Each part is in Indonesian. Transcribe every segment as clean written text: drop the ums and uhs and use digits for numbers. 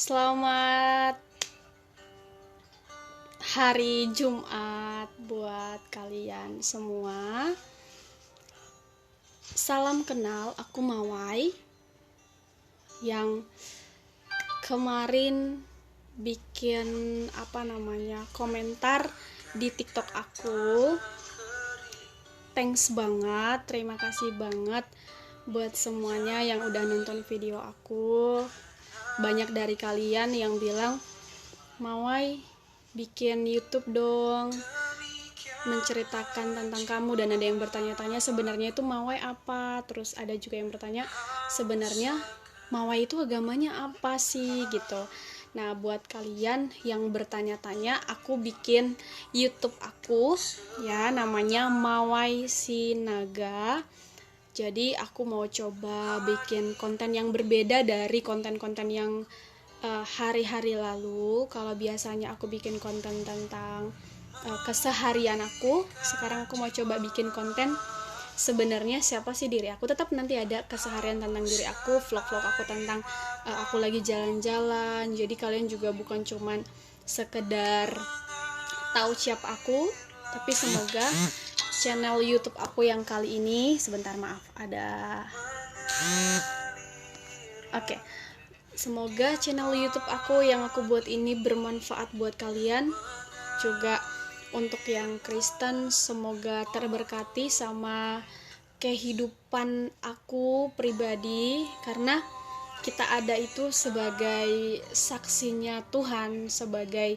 Selamat hari Jumat buat kalian semua. Salam kenal, aku Mawai yang kemarin bikin komentar di TikTok aku. Thanks banget, terima kasih banget buat semuanya yang udah nonton video aku. Banyak dari kalian yang bilang, Mawai bikin YouTube dong, menceritakan tentang kamu. Dan ada yang bertanya-tanya sebenarnya itu Mawai apa. Terus ada juga yang bertanya sebenarnya Mawai itu agamanya apa sih gitu. Nah, buat kalian yang bertanya-tanya, aku bikin YouTube aku ya, namanya Mawai Sinaga. Jadi aku mau coba bikin konten yang berbeda dari konten-konten yang hari-hari lalu. Kalau biasanya aku bikin konten tentang keseharian aku, sekarang aku mau coba bikin konten sebenarnya siapa sih diri aku. Tetap nanti ada keseharian tentang diri aku, vlog-vlog aku tentang aku lagi jalan-jalan. Jadi kalian juga bukan cuman sekedar tahu siapa aku, tapi semoga channel YouTube aku yang kali ini, sebentar maaf, ada Oke. Semoga channel YouTube aku yang aku buat ini bermanfaat buat kalian. Juga untuk yang Kristen, semoga terberkati sama kehidupan aku pribadi, karena kita ada itu sebagai saksinya Tuhan, sebagai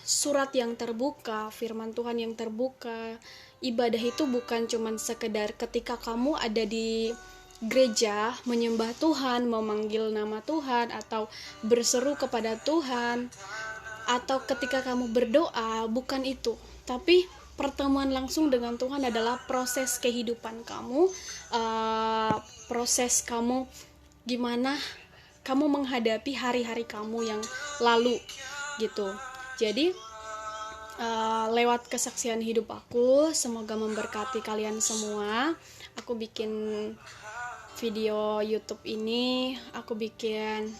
surat yang terbuka, firman Tuhan yang terbuka. Ibadah itu bukan cuman sekedar ketika kamu ada di gereja menyembah Tuhan, memanggil nama Tuhan, atau berseru kepada Tuhan, atau ketika kamu berdoa, bukan itu. Tapi pertemuan langsung dengan Tuhan adalah proses kehidupan kamu, proses kamu gimana kamu menghadapi hari-hari kamu yang lalu gitu. Jadi lewat kesaksian hidup aku, semoga memberkati kalian semua. Aku bikin video YouTube ini, aku bikin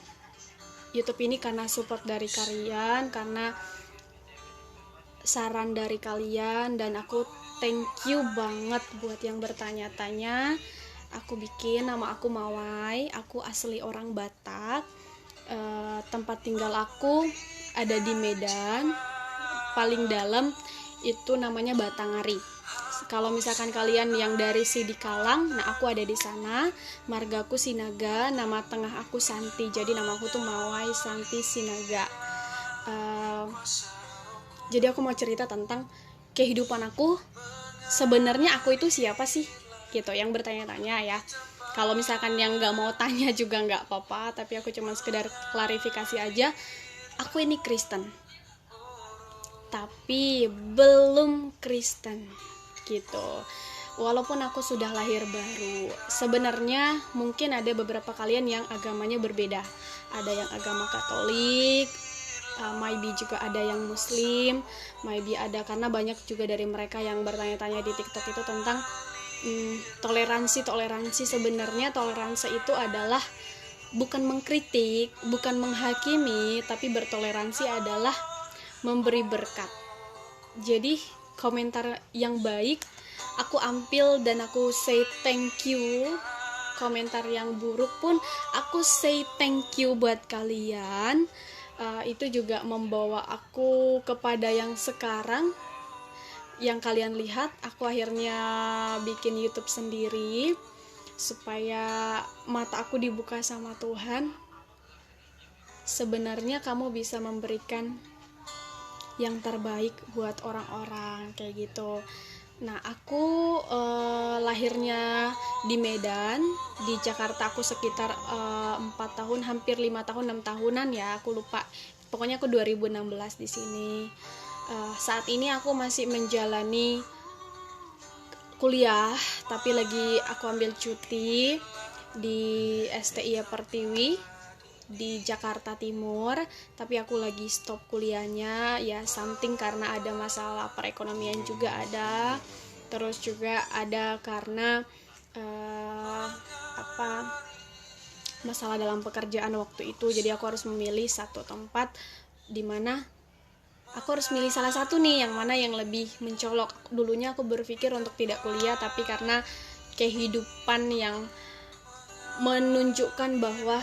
YouTube ini karena support dari kalian, karena saran dari kalian, dan aku thank you banget buat yang bertanya-tanya. Aku bikin, nama aku Mawai, aku asli orang Batak. Tempat tinggal aku ada di Medan, paling dalam itu namanya Batangari. Kalau misalkan kalian yang dari Sidikalang, nah aku ada di sana. Margaku Sinaga, nama tengah aku Santi. Jadi nama aku tuh Mawai Santi Sinaga. Jadi aku mau cerita tentang kehidupan aku. Sebenarnya aku itu siapa sih? Gitu, yang bertanya-tanya ya. Kalau misalkan yang nggak mau tanya juga nggak apa-apa, tapi aku cuma sekedar klarifikasi aja. Aku ini Kristen, tapi belum Kristen gitu. Walaupun aku sudah lahir baru, sebenarnya mungkin ada beberapa kalian yang agamanya berbeda. Ada yang agama Katolik, maybe juga ada yang Muslim, maybe ada, karena banyak juga dari mereka yang bertanya-tanya di TikTok itu tentang toleransi. Sebenarnya toleransi itu adalah bukan mengkritik, bukan menghakimi, tapi bertoleransi adalah memberi berkat. Jadi komentar yang baik aku ambil dan aku say thank you. Komentar yang buruk pun aku say thank you buat kalian. Itu juga membawa aku kepada yang sekarang yang kalian lihat. Aku akhirnya bikin YouTube sendiri supaya mata aku dibuka sama Tuhan. Sebenarnya kamu bisa memberikan yang terbaik buat orang-orang kayak gitu. Nah, aku lahirnya di Medan, di Jakarta aku sekitar 4 tahun, hampir 5 tahun, 6 tahunan ya, aku lupa. Pokoknya aku 2016 di sini. Saat ini aku masih menjalani kuliah, tapi lagi aku ambil cuti di STI Pertiwi di Jakarta Timur, tapi aku lagi stop kuliahnya ya, something karena ada masalah perekonomian juga ada, terus juga ada karena masalah dalam pekerjaan waktu itu. Jadi aku harus memilih satu tempat di mana aku harus milih salah satu nih, yang mana yang lebih mencolok. Dulunya aku berpikir untuk tidak kuliah, tapi karena kehidupan yang menunjukkan bahwa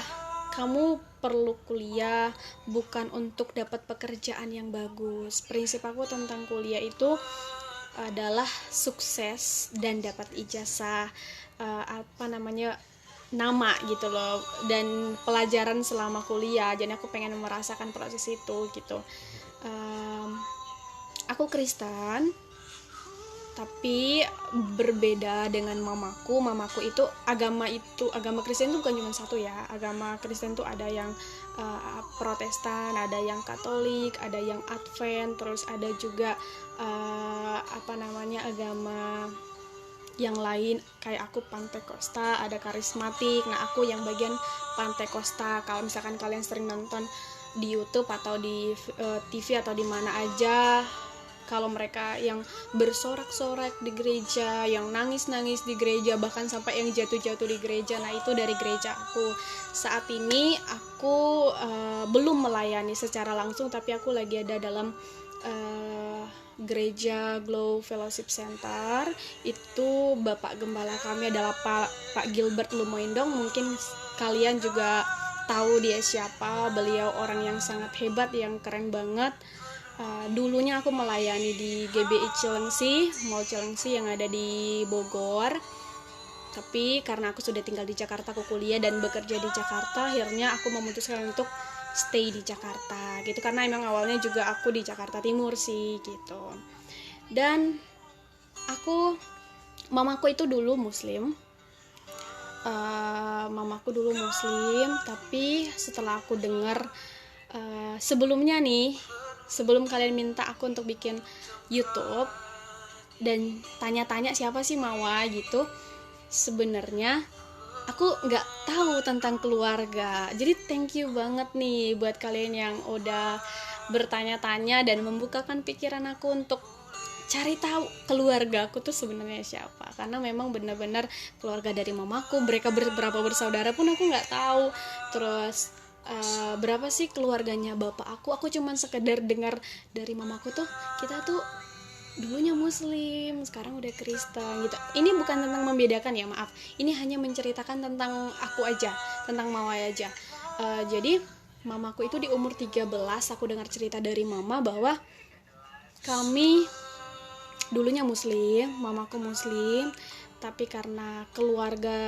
kamu perlu kuliah bukan untuk dapat pekerjaan yang bagus. Prinsip aku tentang kuliah itu adalah sukses dan dapat ijazah, nama gitu loh, dan pelajaran selama kuliah. Jadi aku pengen merasakan proses itu gitu. Aku Kristen, tapi berbeda dengan mamaku itu agama Kristen itu bukan cuma satu ya. Agama Kristen itu ada yang Protestan, ada yang Katolik, ada yang Advent, terus ada juga agama yang lain kayak aku Pantekosta, ada karismatik. Nah, aku yang bagian Pantekosta. Kalau misalkan kalian sering nonton di YouTube atau di TV atau di mana aja, kalau mereka yang bersorak-sorak di gereja, yang nangis-nangis di gereja, bahkan sampai yang jatuh-jatuh di gereja, nah itu dari gereja aku. Saat ini aku belum melayani secara langsung, tapi aku lagi ada dalam gereja Glow Fellowship Center. Itu Bapak Gembala kami adalah Pak Gilbert Lumoindong. Mungkin kalian juga tahu dia siapa. Beliau orang yang sangat hebat, yang keren banget. Dulunya aku melayani di GBI Cilengsi, Mall Cilengsi yang ada di Bogor. Tapi karena aku sudah tinggal di Jakarta, aku kuliah dan bekerja di Jakarta, akhirnya aku memutuskan untuk stay di Jakarta gitu, karena emang awalnya juga aku di Jakarta Timur sih gitu. Dan mamaku itu dulu muslim, tapi setelah aku dengar sebelum kalian minta aku untuk bikin YouTube dan tanya-tanya siapa sih Mawa gitu, sebenarnya aku nggak tahu tentang keluarga. Jadi thank you banget nih buat kalian yang udah bertanya-tanya dan membukakan pikiran aku untuk cari tahu keluarga aku tuh sebenarnya siapa. Karena memang benar-benar keluarga dari mamaku, mereka berapa bersaudara pun aku nggak tahu. Terus berapa sih keluarganya bapak aku cuman sekedar dengar dari mamaku tuh kita tuh dulunya muslim, sekarang udah Kristen gitu. Ini bukan tentang membedakan ya, maaf. Ini hanya menceritakan tentang aku aja, tentang Mawa aja. Jadi mamaku itu di umur 13 aku dengar cerita dari mama bahwa kami dulunya muslim, mamaku muslim, tapi karena keluarga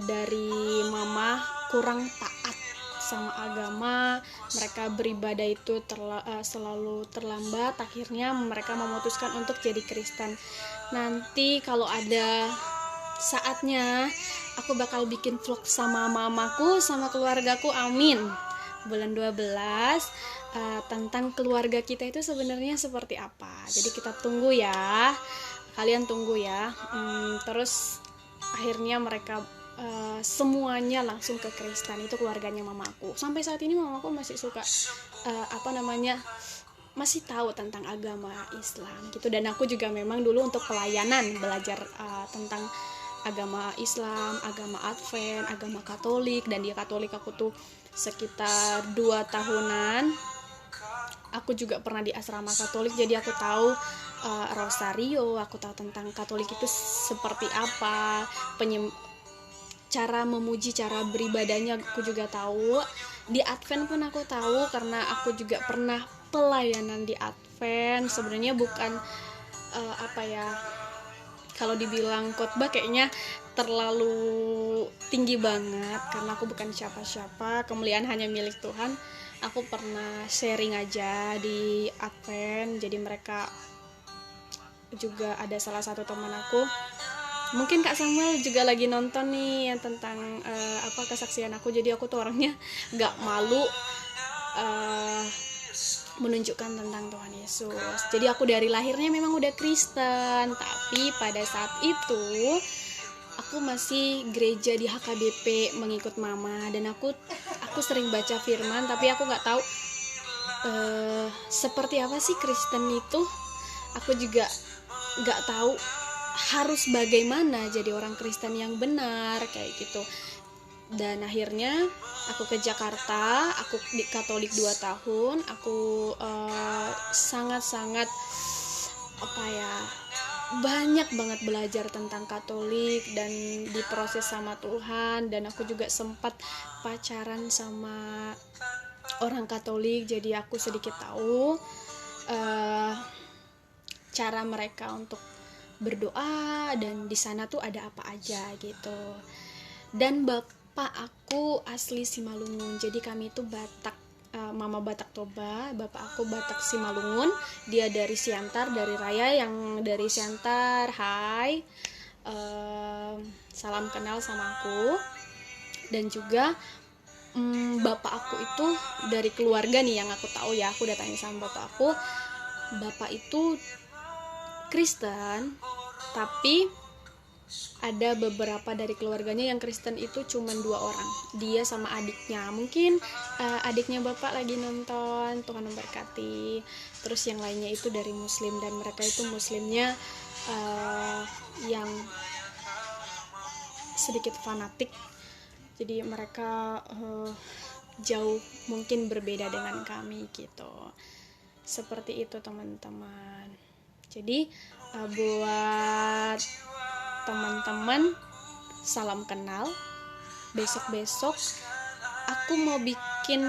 dari mama kurang taat sama agama, mereka beribadah itu selalu terlambat. Akhirnya mereka memutuskan untuk jadi Kristen. Nanti kalau ada saatnya aku bakal bikin vlog sama mamaku, sama keluargaku, amin, bulan 12 tentang keluarga kita itu sebenarnya seperti apa. Jadi kita tunggu ya, kalian tunggu ya. Terus akhirnya mereka semuanya langsung ke Kristen, itu keluarganya mamaku. Sampai saat ini mamaku masih suka masih tahu tentang agama Islam gitu. Dan aku juga memang dulu untuk pelayanan belajar tentang agama Islam, agama Advent, agama Katolik. Dan dia Katolik, aku tuh sekitar 2 tahunan. Aku juga pernah di asrama Katolik, jadi aku tahu rosario, aku tahu tentang Katolik itu seperti apa, cara memuji, cara beribadahnya aku juga tahu. Di Advent pun aku tahu karena aku juga pernah pelayanan di Advent. Sebenarnya bukan kalau dibilang khotbah kayaknya terlalu tinggi banget karena aku bukan siapa-siapa, kemuliaan hanya milik Tuhan. Aku pernah sharing aja di Advent. Jadi mereka juga ada salah satu teman aku, mungkin Kak Samuel juga lagi nonton nih yang tentang kesaksian aku. Jadi aku tuh orangnya gak malu menunjukkan tentang Tuhan Yesus. Jadi aku dari lahirnya memang udah Kristen, tapi pada saat itu aku masih gereja di HKBP mengikut mama. Dan aku sering baca firman, tapi aku gak tahu seperti apa sih Kristen itu. Aku juga gak tahu harus bagaimana jadi orang Kristen yang benar kayak gitu. Dan akhirnya aku ke Jakarta, aku di Katolik 2 tahun. Aku sangat-sangat banyak banget belajar tentang Katolik dan diproses sama Tuhan. Dan aku juga sempat pacaran sama orang Katolik, jadi aku sedikit tahu cara mereka untuk berdoa dan di sana tuh ada apa aja gitu. Dan bapak aku asli Simalungun, jadi kami itu Batak, mama Batak Toba, bapak aku Batak Simalungun. Dia dari Siantar, dari Raya. Yang dari Siantar, hai, salam kenal sama aku. Dan juga bapak aku itu dari keluarga nih yang aku tahu ya, aku udah tanya sama bapak aku. Bapak itu Kristen, tapi ada beberapa dari keluarganya yang Kristen itu cuma 2 orang, dia sama adiknya. Mungkin adiknya bapak lagi nonton, Tuhan memberkati. Terus yang lainnya itu dari Muslim, dan mereka itu Muslimnya yang sedikit fanatik, jadi mereka jauh mungkin berbeda dengan kami gitu. Seperti itu teman-teman. Jadi buat teman-teman, salam kenal. Besok-besok aku mau bikin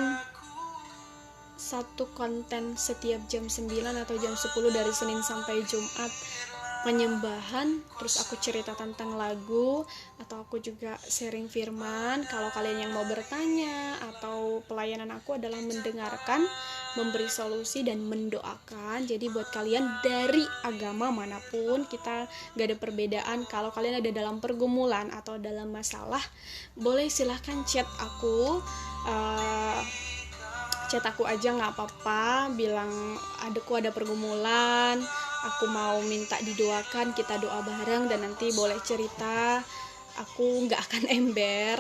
satu konten setiap jam 9 atau jam 10 dari Senin sampai Jumat, penyembahan. Terus aku cerita tentang lagu, atau aku juga sharing firman. Kalau kalian yang mau bertanya, atau pelayanan aku adalah mendengarkan, memberi solusi, dan mendoakan. Jadi buat kalian dari agama manapun, kita gak ada perbedaan. Kalau kalian ada dalam pergumulan atau dalam masalah, boleh silahkan chat aku, chat aku aja gak apa-apa, bilang adekku ada pergumulan, aku mau minta didoakan, kita doa bareng, dan nanti boleh cerita. Aku gak akan ember,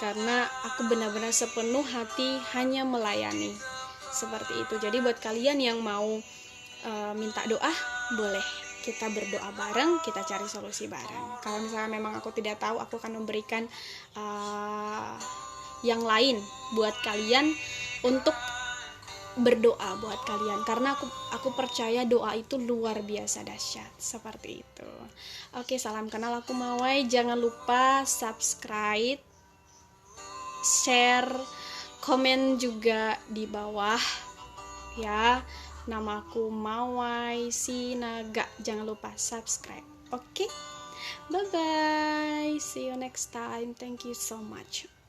karena aku benar-benar sepenuh hati hanya melayani. Seperti itu. Jadi buat kalian yang mau minta doa, boleh kita berdoa bareng, kita cari solusi bareng. Kalau misalnya memang aku tidak tahu, aku akan memberikan yang lain buat kalian untuk berdoa buat kalian, karena aku percaya doa itu luar biasa dahsyat. Seperti itu. Oke, salam kenal, aku Mawai. Jangan lupa subscribe, share, komen juga di bawah ya. Namaku Mawai Sinaga. Jangan lupa subscribe. Oke? Bye bye. See you next time. Thank you so much.